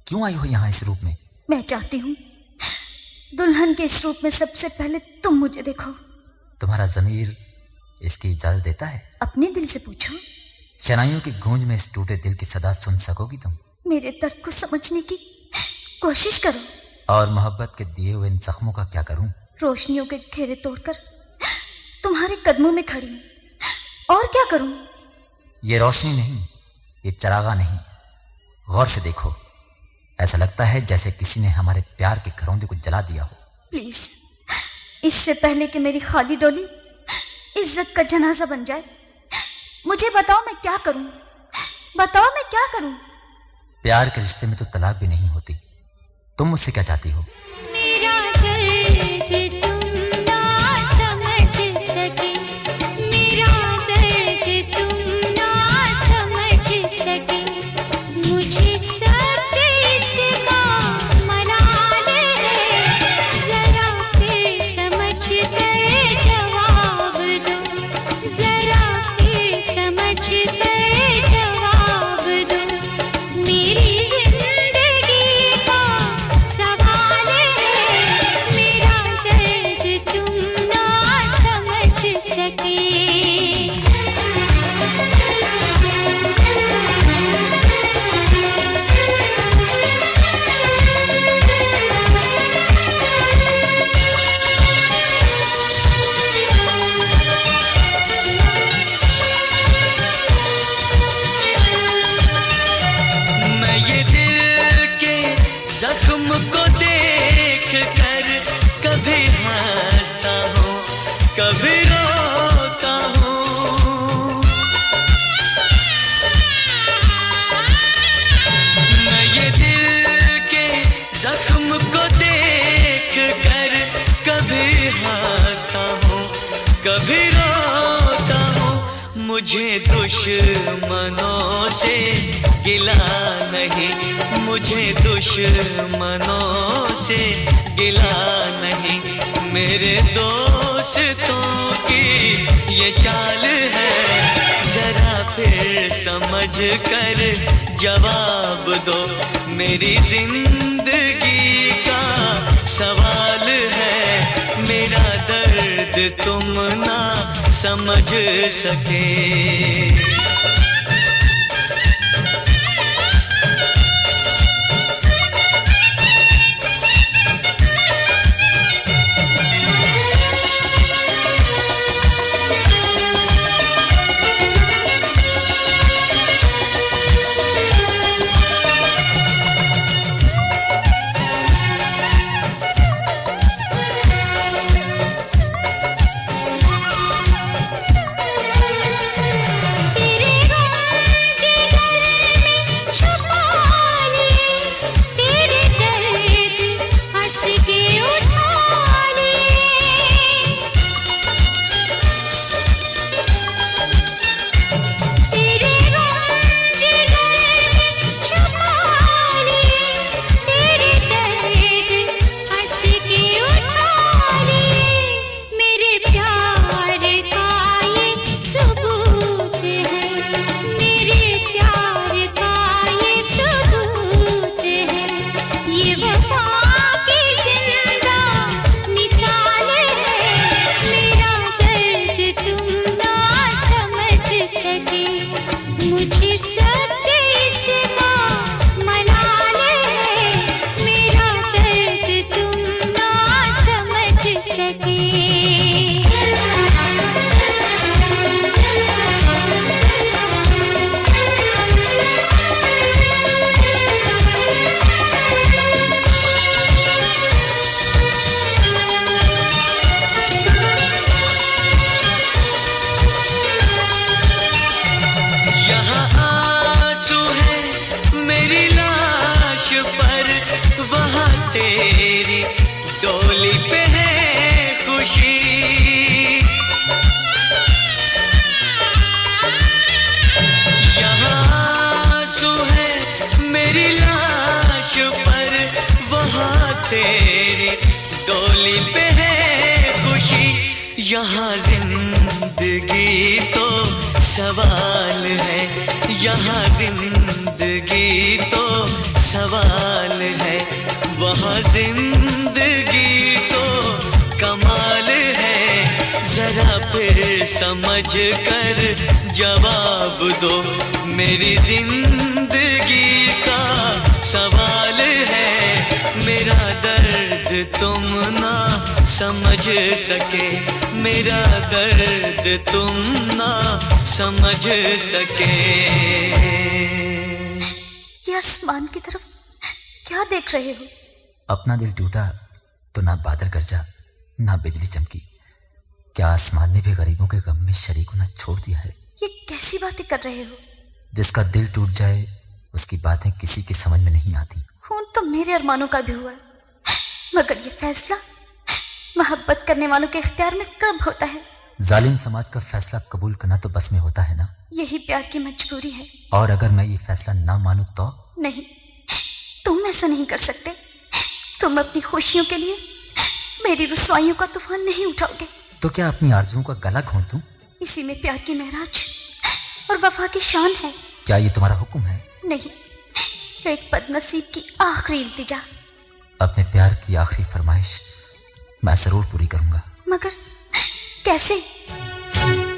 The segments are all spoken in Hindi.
क्यों आई हो यहाँ इस रूप में? मैं चाहती हूँ दुल्हन के इस रूप में सबसे पहले तुम मुझे देखो। तुम्हारा ज़मीर इसकी इजाजत देता है? अपने दिल से पूछो। शनाइयों की गूंज में इस टूटे दिल की सदा सुन सकोगी तुम? मेरे दर्द को समझने की कोशिश करो। और मोहब्बत के दिए हुए इन जख्मों का क्या करूं? रोशनियों के घेरे तोड़कर तुम्हारे कदमों में खड़ी हूं, और क्या करूं? ये रोशनी नहीं, ये चरागा नहीं, गौर से देखो। ऐसा लगता है जैसे किसी ने हमारे प्यार के घरौंदे को जला दिया हो। प्लीज, इससे पहले कि मेरी खाली डोली इज्जत का जनाजा बन जाए, मुझे बताओ मैं क्या करूं? बताओ मैं क्या करूं? प्यार के रिश्ते में तो तलाक भी नहीं होती। तुम मुझसे क्या चाहती हो? मेरा दर्द तुम ना समझ सके, मेरा दर्द तुम ना समझ सके, मुझे सब इसका मलाल है, जरा फिर समझ कर जवाब दो, जरा फिर समझ कर जवाब दो, मेरी जिंदगी का सवाल है, मेरा दर्द तुम ना समझ सके। मैं ये दिल के जख्म को देख कर कभी हंसता हूँ, कभी रोता हूँ। मैं ये दिल के जख्म को देख कर कभी हंसता हूँ, कभी रोता हूँ। मुझे दुश्मनों से गिला नहीं, मुझे दुश्मनों से गिला नहीं, मेरे दोस्तों की ये चाल है, जरा फिर समझ कर जवाब दो, मेरी जिंदगी का सवाल है, मेरा दर्द तुम ना समझ सके। मुझे सत्य इसका मलाल है, मेरा दर्द तुम ना समझ सके। मेरी लाश पर वहाँ तेरी डोली पे है खुशी, यहाँ आंसू है मेरी लाश पर वहाँ तेरी डोली पे है खुशी, यहाँ जिंदगी तो सवाल है, यहाँ जिंदगी तो सवाल यहाँ जिंदगी तो कमाल है, जरा फिर समझ कर जवाब दो, मेरी जिंदगी का सवाल है, मेरा दर्द तुम ना समझ सके, मेरा दर्द तुम ना समझ सके। ये आसमान की तरफ क्या देख रहे हो? अपना दिल टूटा तो ना बादल गरजा ना बिजली चमकी, क्या आसमान ने भी गरीबों के गम में शरीक होना छोड़ दिया है? ये कैसी बातें कर रहे हो? जिसका दिल टूट जाए उसकी बातें किसी की समझ में नहीं आती। खून तो मेरे अरमानों का भी हुआ है, मगर ये फैसला मोहब्बत करने वालों के इख्तियार में कब होता है? जालिम समाज का फैसला कबूल करना तो बस में होता है ना। यही प्यार की मजबूरी है। और अगर मैं ये फैसला ना मानूं तो? नहीं, तुम ऐसा नहीं कर सकते। तुम अपनी खुशियों के लिए मेरी रुसवाइयों का तूफान नहीं उठाओगे। तो क्या अपनी आरज़ुओं का गला घोंट दूं? इसी में प्यार की महराज और वफा की शान है। क्या ये तुम्हारा हुक्म है? नहीं, एक बदनसीब की आखिरी इल्तिजा। अपने प्यार की आखिरी फरमाइश मैं जरूर पूरी करूंगा। मगर कैसे?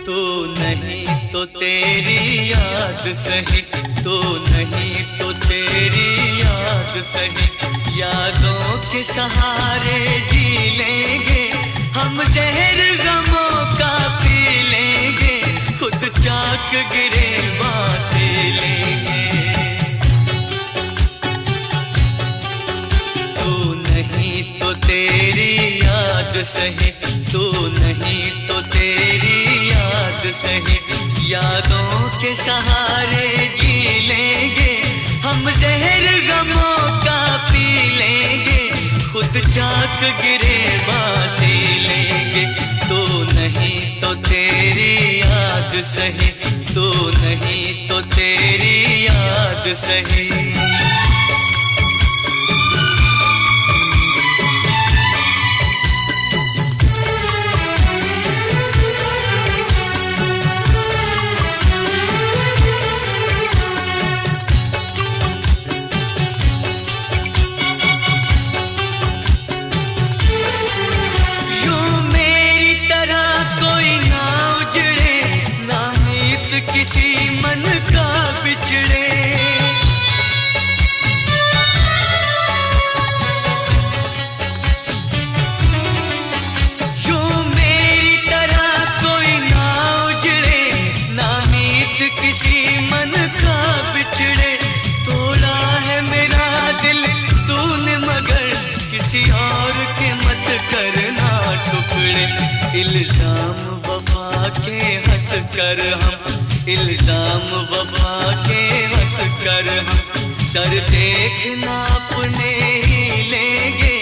तो नहीं तो तेरी याद सही, तो नहीं तो तेरी याद सही, यादों के सहारे जी लेंगे हम, जहर गमों का पी लेंगे, खुद चाक गिरेबां से लेंगे। तो नहीं तो तेरी याद सही, तो नहीं तो तेरी याद सही, यादों के सहारे जी लेंगे हम, जहर गमों का पी लेंगे, खुद चाक गिरेबां से लेंगे। तो नहीं तो तेरी याद सही, तो नहीं तो तेरी याद सही। किसी मन का बिछड़े, यूं मेरी तरह कोई ना उजड़े, नामीत किसी मन का बिछड़े, तोड़ा है मेरा दिल तूने मगर किसी और के मत करना टुकड़े। इल्जाम वफा के हंस कर हम, इल्जाम वफा के हंस कर हम, सर देखना अपने ही लेंगे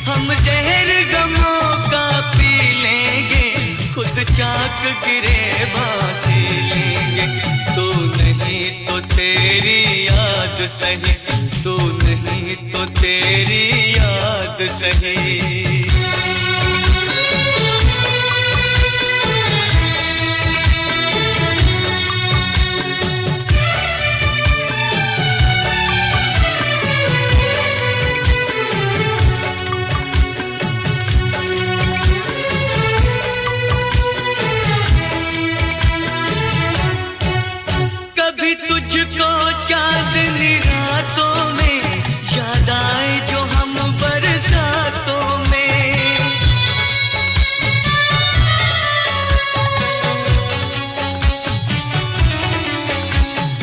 हम, जहर गमों का पी लेंगे, खुद चाक गिरेबां से लेंगे। तो नहीं तो तेरी याद सही, तो नहीं तो तेरी याद सही। तुझको चांदनी रातों में याद आए जो हम बरसातों में,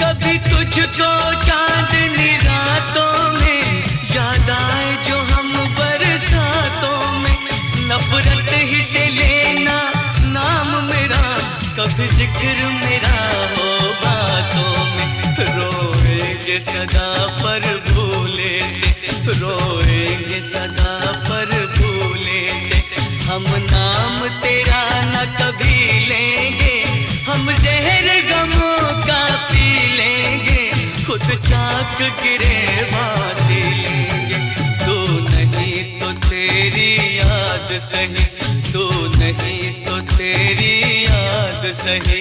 कभी तुझको चांदनी रातों में याद आए जो हम बरसातों में, नफरत ही से लेना नाम मेरा, कभी जिक्र मेरा हो बातों में, रोएंगे सदा पर भूले से, रोएंगे सदा पर भूले से, हम नाम तेरा न कभी लेंगे, हम जहर गमों का पी लेंगे, खुद चाक गिरेबां से लेंगे। तो नहीं तो तेरी याद सही, तो नहीं तो तेरी याद सही।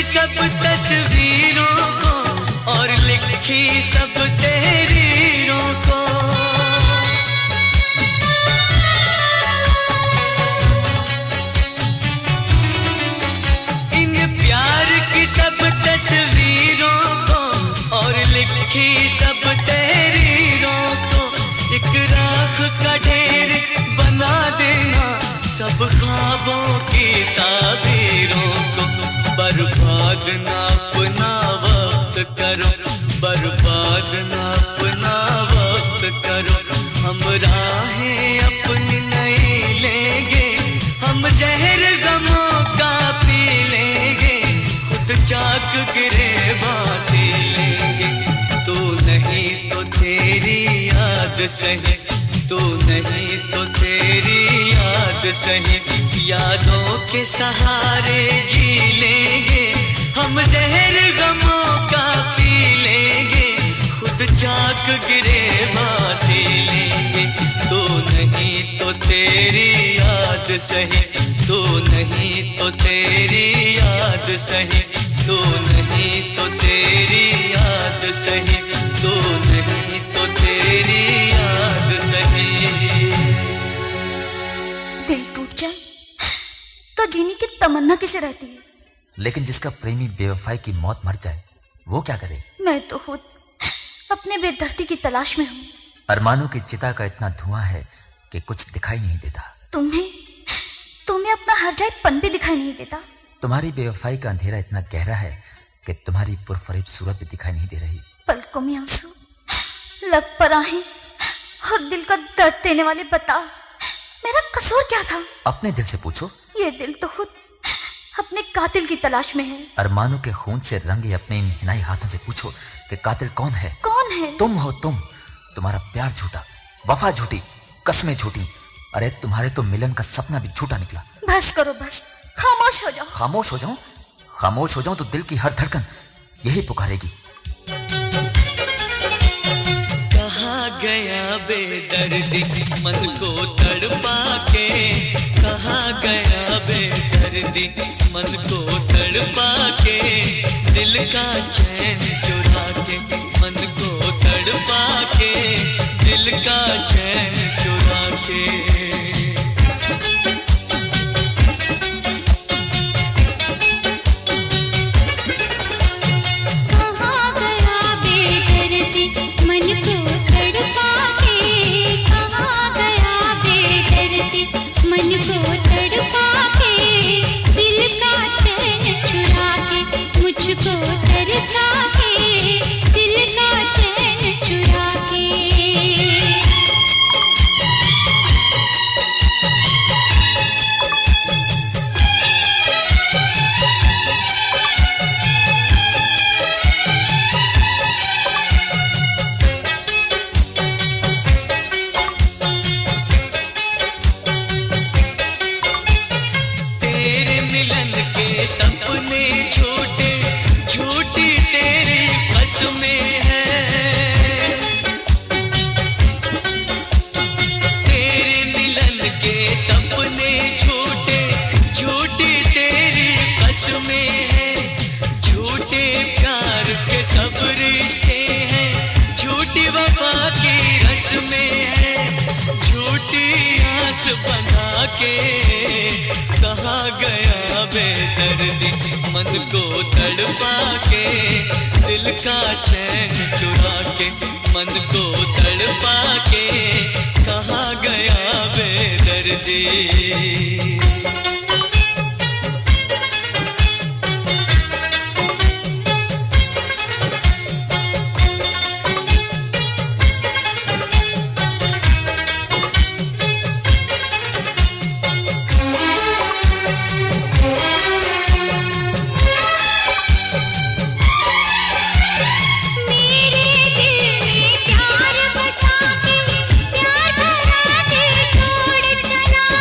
सब तस्वीरों को और लिखी सब तहरीरों को। इन प्यार की सब तस्वीरों को और लिखी सब तहरीरों को एक राख का ढेर बना देना सब ख्वाबों की ताबीरों को। बर्बाद ना अपना वक्त करो, बर्बाद ना अपना वक्त करो। हम राहें अपनी नई लेंगे, हम जहर गमों का पी लेंगे, खुद चाक गिरेबान से लेंगे। तू नहीं तो तेरी याद सही, तू नहीं तो तेरी याद सही। यादों के सहारे जी लेंगे, हम जहर गमों का पी लेंगे, खुद चाक गिरेबान से लेंगे। तू नहीं तो तेरी याद सही, तू नहीं तो तेरी याद सही, तू नहीं तो तेरी याद सही, तू नहीं तो तेरी याद सही। दिल टूट जाए तो जीने की तमन्ना किसे रहती है? लेकिन जिसका प्रेमी बेवफाई की मौत मर जाए वो क्या करे? मैं तो खुद अपने बेदर्दी की तलाश में हूँ। अरमानों की चिता का इतना धुआं है कि कुछ दिखाई नहीं देता। तुम्हें अपना हर जाए पन भी दिखाई नहीं देता। तुम्हारी बेवफाई का अंधेरा इतना गहरा है कि तुम्हारी पुरफरेब सूरत भी दिखाई नहीं दे रही। पलकों में आंसू, लब पर आहें और दिल का दर्द देने वाले बता, मेरा कसूर क्या था? अपने दिल से पूछो। ये दिल तो खुद अपने कातिल की तलाश में है। अरमानों के खून से रंगे अपने इन हिनाई हाथों से पूछो कि कातिल कौन है? कौन है? तुम हो तुम। तुम्हारा प्यार झूठा, वफा झूठी, कसमें झूठी। अरे तुम्हारे तो मिलन का सपना भी झूठा निकला। बस करो बस, खामोश हो जाओ। खामोश हो जाऊं? खामोश हो जाऊं तो दिल की हर धड़कन यही पुकारेगी। कहाँ गया बेदर्दी मन को तड़पा के, कहाँ गया बेदर्दी मन को तड़पा के, दिल का चैन चुरा के, मन को तड़पा के, दिल का चैन चुरा के। मुझको तरसा के, दिल का चैन चुरा के। तेरे मिलन के सपने झूठे, झूठी तेरी बस में है। तेरे मिलन के सपने झूठे, झूठी तेरी बस में है। झूठे प्यार के सब रिश्ते हैं, झूठी वफा की रस में है। झूठी आस बना के कहाँ गया बेदर्दी मन को तड़पा के, दिल का चैन चुरा के, मन को तड़पा के, कहाँ गया बेदर्दी। प्यार बसा के, प्यार भरा दिल तोड़ चला।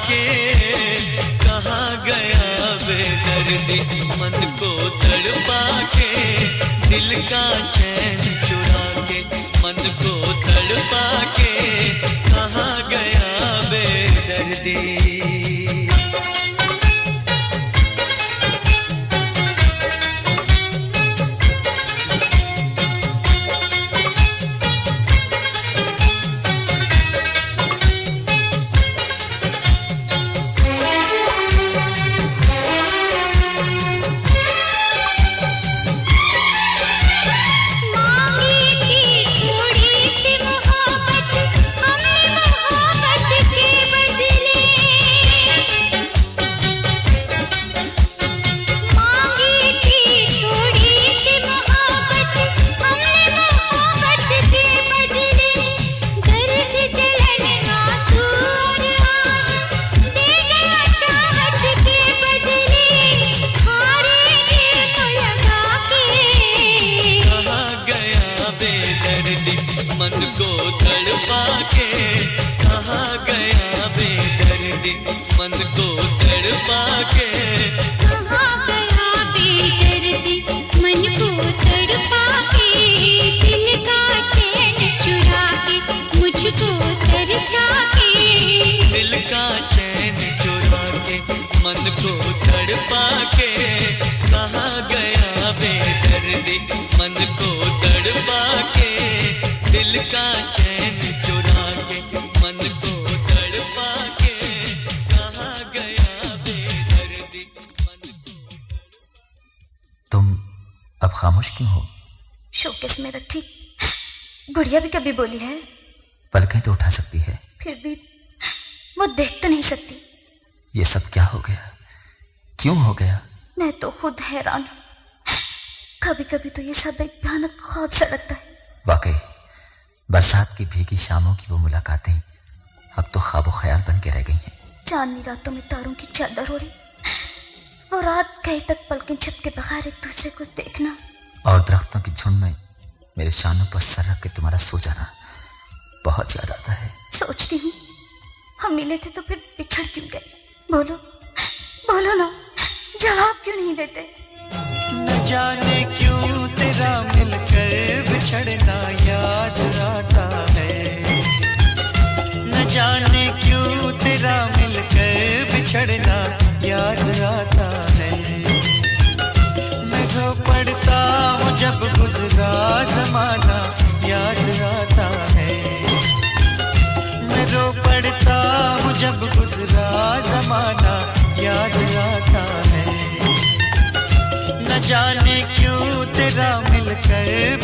के कहाँ गया बेदर्दी मन को तड़पा के दिल का चैन चुरा के मन को तड़पा के कहाँ गया बेदर्दी मन को तड़पा के कहाँ गया बेदर्दी मन को तड़पा के कहाँ गया बेदर्दी मन को तड़पा के दिल का चैन चुरा के मुझको तरसा के दिल का चैन चुरा के मन को तड़पा के कहाँ गया बेदर्दी मन को तड़पा के दिल का चैन चुरा के मन को तड़पा के कहाँ गया बेदर्दी मन को। तुम अब खामोश क्यों हो? शोकेस में रखी गुड़िया भी कभी बोली है? पलकें तो उठा सकती है, फिर भी वो देख तो नहीं सकती। ये सब क्या हो गया, क्यों हो गया? मैं तो खुद हैरान हूँ। कभी कभी तो ये सब एक भयानक ख्वाब सा लगता है। वाकई बरसात की भीगी शामों की वो मुलाकातें अब तो ख्वाब ख्याल बन के रह गई हैं। चांदनी रातों में तारों की चादर ओढ़ी, वो रात कहीं तक पलकें झपके बगैर एक दूसरे को देखना, और दरख्तों की झुंड में मेरे शानों पर सर रख के तुम्हारा सो जाना बहुत याद आता है। सोचती हूँ हम मिले थे तो फिर बिछड़ क्यों गए? बोलो बोलो ना, जवाब क्यों नहीं देते? न जाने क्यों तेरा मिलकर बिछड़ना याद आता है, न जाने क्यों तेरा मिलकर बिछड़ना याद आता है। मैं रो पड़ता हूँ जब गुजरा जमाना याद आता है, मैं रो पड़ता हूँ जब गुजरा जमाना याद आता है। न जाने क्यों तेरा मिलकर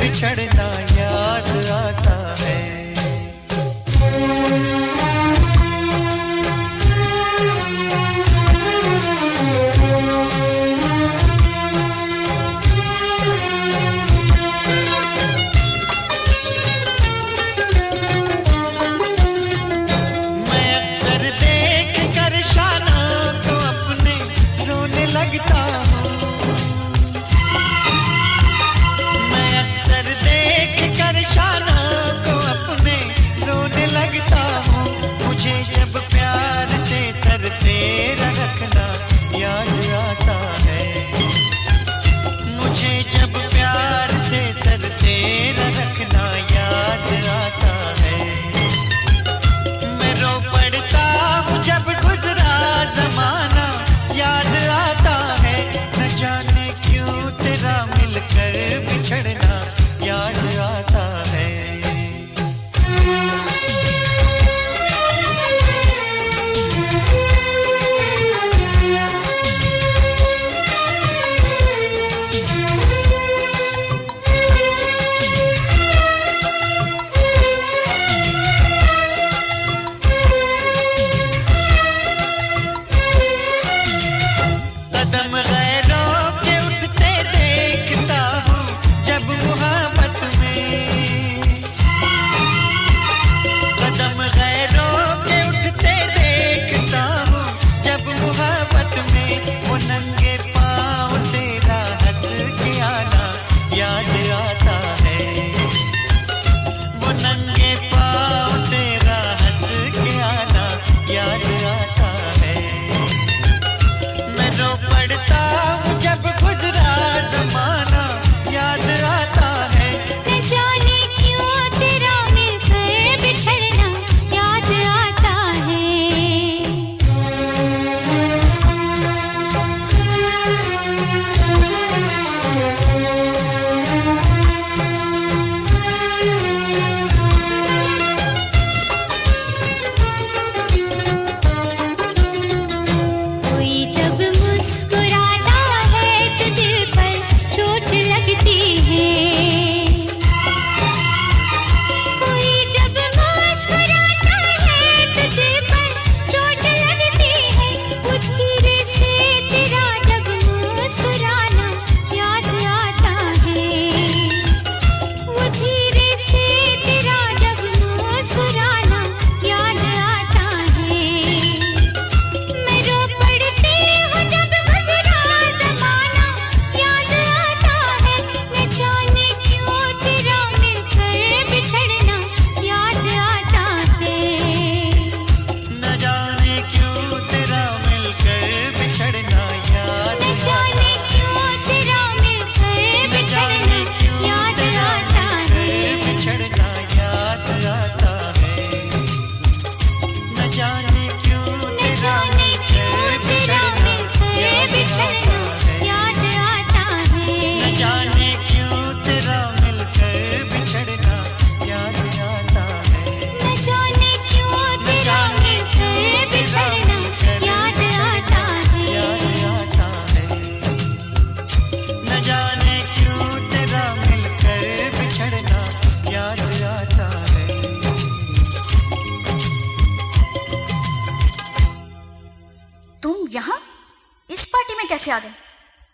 कैसे आ गए?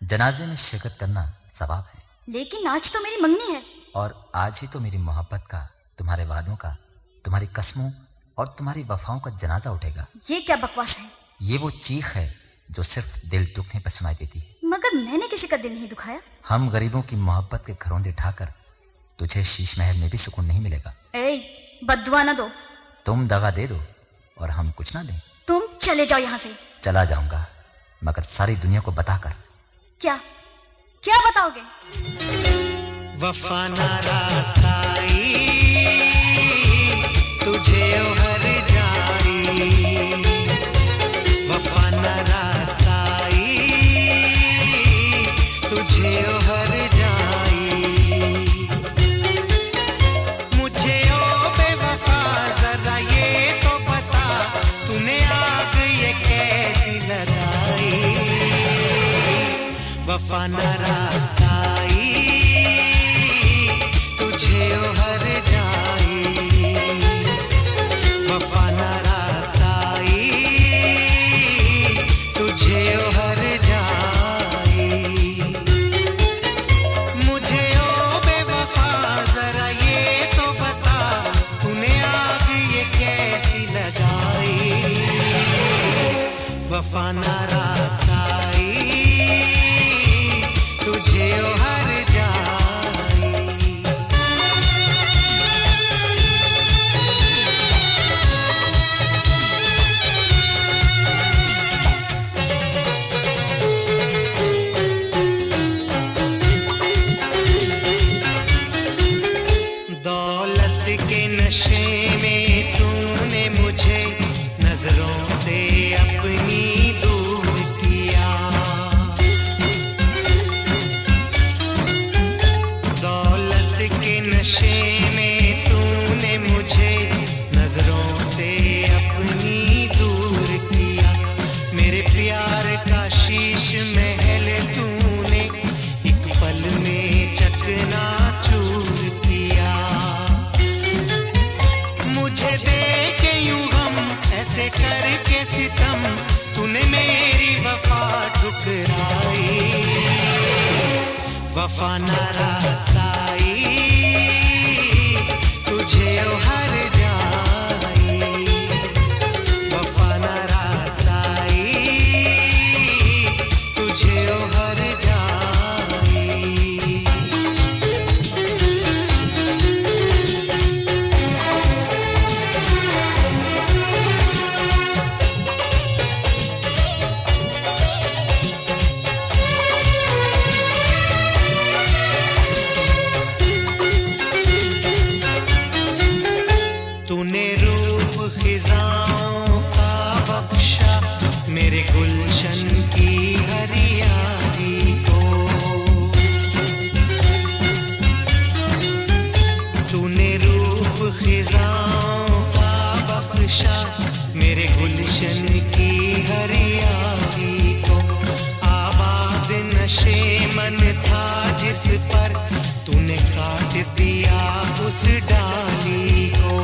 जनाजे में शिरकत करना सवाब है, लेकिन आज तो मेरी मंगनी है। और आज ही तो मेरी मोहब्बत का, तुम्हारे वादों का, तुम्हारी कस्मों और तुम्हारी वफाओं का जनाजा उठेगा। ये क्या बकवास है? ये वो चीख है जो सिर्फ दिल दुखने पर सुनाई देती है। मगर मैंने किसी का दिल नहीं दुखाया। हम गरीबों की मोहब्बत के घरौंदे ठाकर तुझे शीश महल में भी सुकून नहीं मिलेगा। ए, बद्दुआ ना दो। तुम दगा दे दो और हम कुछ ना दें। तुम चले जाओ यहाँ से। चला जाऊंगा, मगर सारी दुनिया को बताकर। क्या क्या बताओगे? वफा ना रासाई तुझे हर जाई, वफा ना रासाई तुझे हर जाई, मुझे ओ बेवफा जरा ये तो बता, तूने आग ये कैसी लगाई, वफा ना रासाई तुझे हर जाई, वफा ना रासाई तुझे हर जाई, मुझे ओ बेवफा जरा ये तो बता, तूने आग ये कैसी लगाई, वफा ना रासाई तुझे हर जाई। दौलत के नशे में तूने मुझे नजरों से अपनी दूर किया, दौलत के नशे में तूने मुझे नजरों से अपनी दूर किया, मेरे प्यार का शीश महल तूने एक पल में चकनाचूर किया, मुझे देके यूं गम ऐसे करके सितम, तूने मेरी वफा ठुकराई, वफा ना रासाई तुझे हर जाई, वफा ना रासाई तुझे हर जाई। तूने रूप खिजाओं का बख्शा मेरे गुलशन की हरियाली को, तूने रूप खिजाओं का बख्शा मेरे गुलशन की हरियाली को, आबाद नशे मन था जिस पर तूने काट दिया उस डाली को,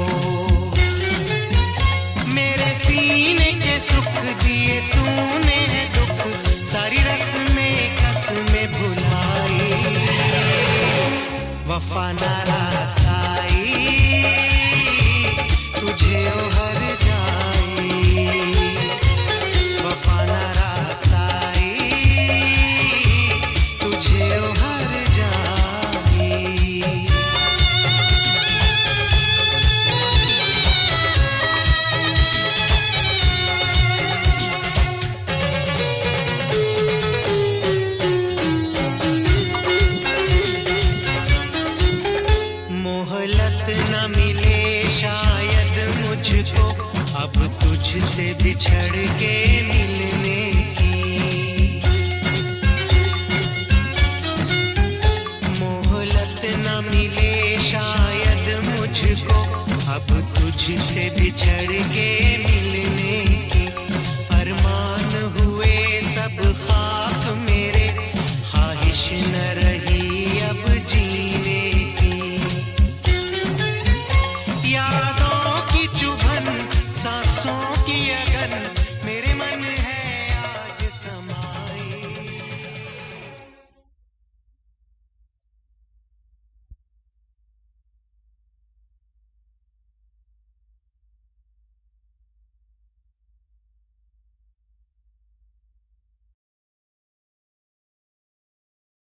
मेरे सीने के सुख दिए तूने दुख, सारी रस्में कसमें भुलाई, वफा ना रासाई तुझे हर जाई, वफा ना रासाई तुझे हर जाई। मोहलत न मिले शायद मुझको अब तुझसे बिछड़ के मिलने की, मोहलत न मिले